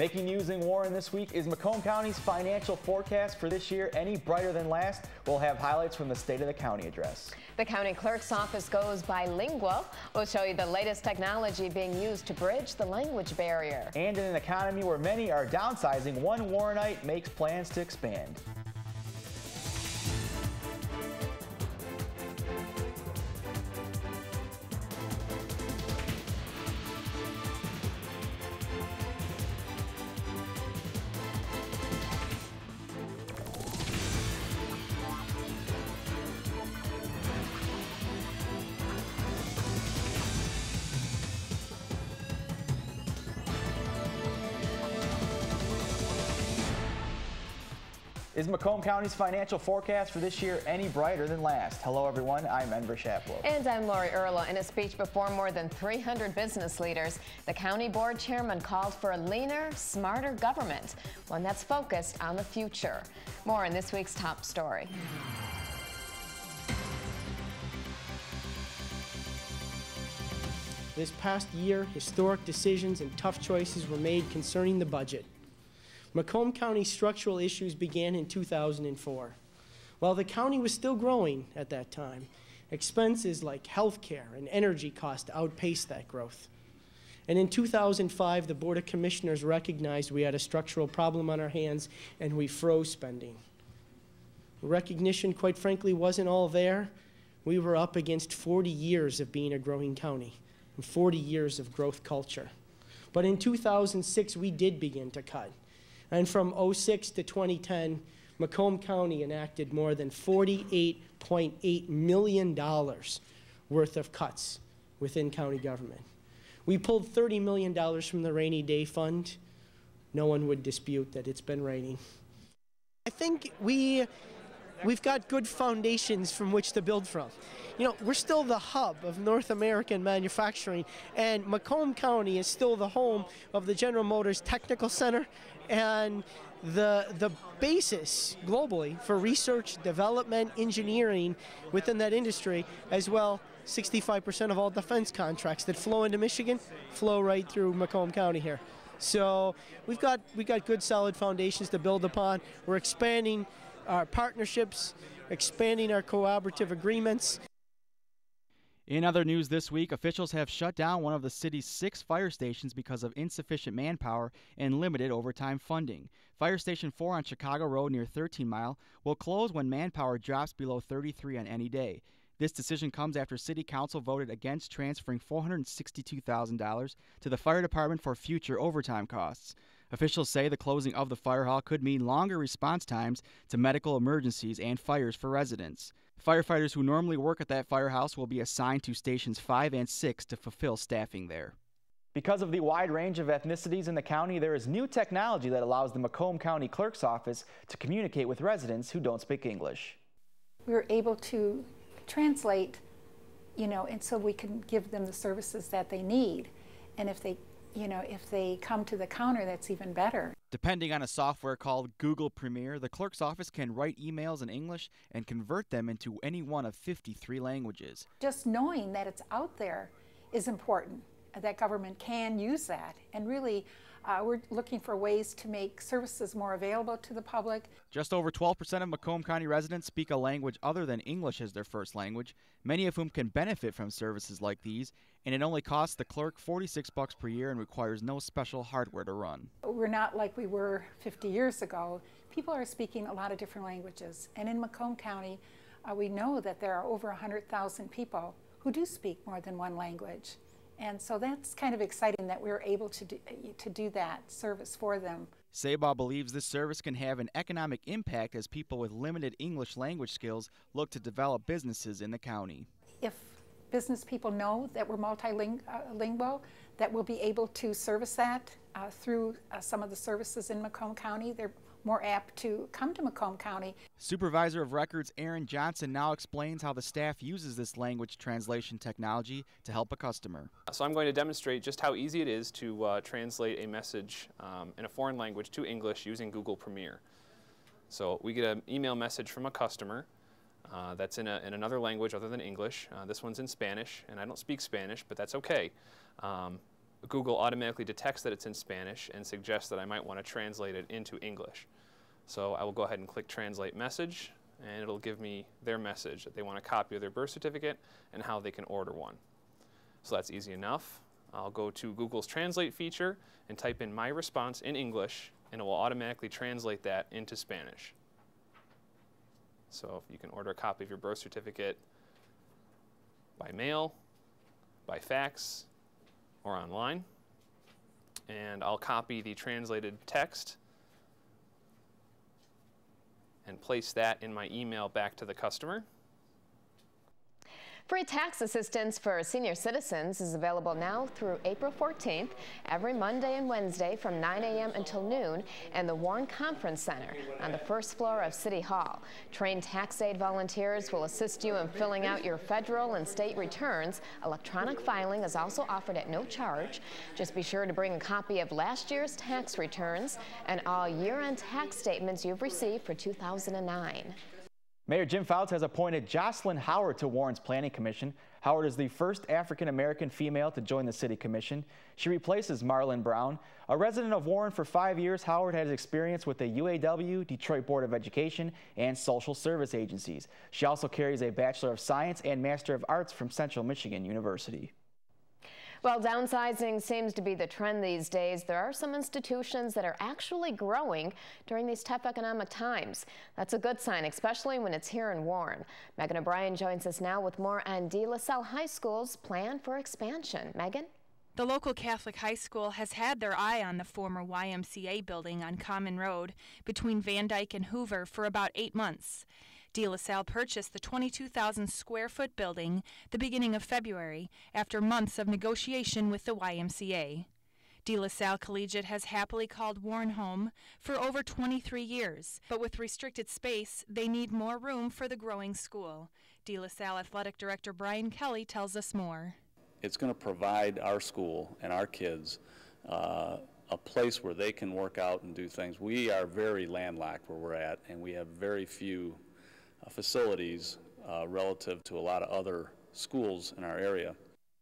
Making news in Warren this week is Macomb County's financial forecast for this year any brighter than last. We'll have highlights from the State of the County address. The county clerk's office goes bilingual. We'll show you the latest technology being used to bridge the language barrier. And in an economy where many are downsizing, one Warrenite makes plans to expand. Is Macomb County's financial forecast for this year any brighter than last? Hello, everyone. I'm Enver Shaplow. And I'm Lori Erla. In a speech before more than 300 business leaders, the county board chairman called for a leaner, smarter government, one that's focused on the future. More in this week's top story. This past year, historic decisions and tough choices were made concerning the budget. Macomb County structural issues began in 2004. While the county was still growing at that time, expenses like health care and energy costs outpaced that growth. And in 2005, the Board of Commissioners recognized we had a structural problem on our hands and we froze spending. Recognition, quite frankly, wasn't all there. We were up against 40 years of being a growing county and 40 years of growth culture. But in 2006, we did begin to cut. And from 2006 to 2010, Macomb County enacted more than $48.8 million worth of cuts within county government. We pulled $30 million from the rainy day fund. No one would dispute that it's been raining. I think we've got good foundations from which to build from. You know, we're still the hub of North American manufacturing, and Macomb County is still the home of the General Motors Technical Center and the basis globally for research, development, engineering within that industry, as well. 65% of all defense contracts that flow into Michigan flow right through Macomb County here. So we got good solid foundations to build upon. We're expanding our partnerships, expanding our cooperative agreements. In other news this week, officials have shut down one of the city's 6 fire stations because of insufficient manpower and limited overtime funding. Fire Station 4 on Chicago Road near 13 Mile will close when manpower drops below 33 on any day. This decision comes after City Council voted against transferring $462,000 to the fire department for future overtime costs. Officials say the closing of the fire hall could mean longer response times to medical emergencies and fires for residents. Firefighters who normally work at that firehouse will be assigned to stations 5 and 6 to fulfill staffing there. Because of the wide range of ethnicities in the county, there is new technology that allows the Macomb County Clerk's Office to communicate with residents who don't speak English. We were able to translate, and so we can give them the services that they need. And if they come to the counter, that's even better. Depending on a software called Google Premier, the clerk's office can write emails in English and convert them into any one of 53 languages. Just knowing that it's out there is important, that government can use that. And really, we're looking for ways to make services more available to the public. Just over 12% of Macomb County residents speak a language other than English as their first language, many of whom can benefit from services like these, and it only costs the clerk $46 per year and requires no special hardware to run. We're not like we were 50 years ago. People are speaking a lot of different languages, and in Macomb County, we know that there are over 100,000 people who do speak more than one language. And so that's kind of exciting that we're able to do that service for them. Sabaugh believes this service can have an economic impact as people with limited English language skills look to develop businesses in the county. If business people know that we're multilingual, that we'll be able to service that through some of the services in Macomb County. They're more apt to come to Macomb County. Supervisor of Records Aaron Johnson now explains how the staff uses this language translation technology to help a customer. So I'm going to demonstrate just how easy it is to translate a message in a foreign language to English using Google Premier. So we get an email message from a customer that's in another language other than English. This one's in Spanish, and I don't speak Spanish, but that's okay. Google automatically detects that it's in Spanish and suggests that I might want to translate it into English. So I will go ahead and click Translate Message, and it'll give me their message that they want a copy of their birth certificate and how they can order one. So that's easy enough. I'll go to Google's Translate feature and type in my response in English, and it will automatically translate that into Spanish. So if you can order a copy of your birth certificate by mail, by fax, or online. And I'll copy the translated text and place that in my email back to the customer. Free tax assistance for senior citizens is available now through April 14th, every Monday and Wednesday from 9 a.m. until noon in the Warren Conference Center on the first floor of City Hall. Trained tax aid volunteers will assist you in filling out your federal and state returns. Electronic filing is also offered at no charge. Just be sure to bring a copy of last year's tax returns and all year-end tax statements you've received for 2009. Mayor Jim Fouts has appointed Jocelyn Howard to Warren's Planning Commission. Howard is the first African-American female to join the City Commission. She replaces Marlon Brown. A resident of Warren for 5 years, Howard has experience with the UAW, Detroit Board of Education, and social service agencies. She also carries a Bachelor of Science and Master of Arts from Central Michigan University. Well, downsizing seems to be the trend these days. There are some institutions that are actually growing during these tough economic times. That's a good sign, especially when it's here in Warren. Megan O'Brien joins us now with more on De La Salle High School's plan for expansion. Megan? The local Catholic high school has had their eye on the former YMCA building on Common Road between Van Dyke and Hoover for about 8 months. De La Salle purchased the 22,000 square foot building the beginning of February after months of negotiation with the YMCA. De La Salle Collegiate has happily called Warren home for over 23 years, but with restricted space, they need more room for the growing school. De La Salle Athletic Director Brian Kelly tells us more. It's going to provide our school and our kids a place where they can work out and do things. We are very landlocked where we're at, and we have very few facilities relative to a lot of other schools in our area.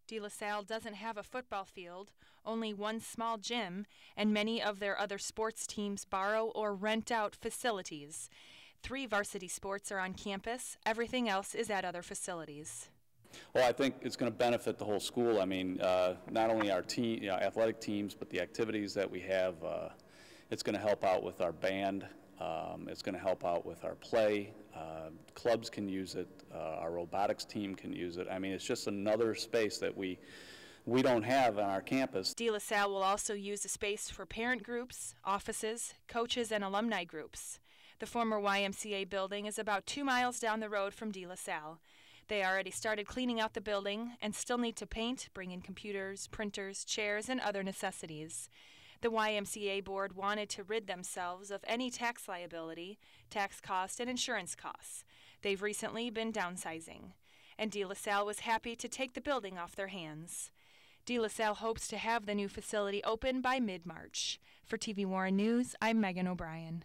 De La Salle doesn't have a football field, only one small gym, and many of their other sports teams borrow or rent out facilities. 3 varsity sports are on campus. Everything else is at other facilities. Well, I think it's going to benefit the whole school. I mean, not only our team, athletic teams, but the activities that we have. It's going to help out with our band. It's going to help out with our play. Clubs can use it. Our robotics team can use it. I mean, it's just another space that we don't have on our campus. De La Salle will also use the space for parent groups, offices, coaches, and alumni groups. The former YMCA building is about 2 miles down the road from De La Salle. They already started cleaning out the building and still need to paint, bring in computers, printers, chairs, and other necessities. The YMCA board wanted to rid themselves of any tax liability, tax cost, and insurance costs. They've recently been downsizing, and De La Salle was happy to take the building off their hands. De La Salle hopes to have the new facility open by mid-March. For TV Warren News, I'm Megan O'Brien.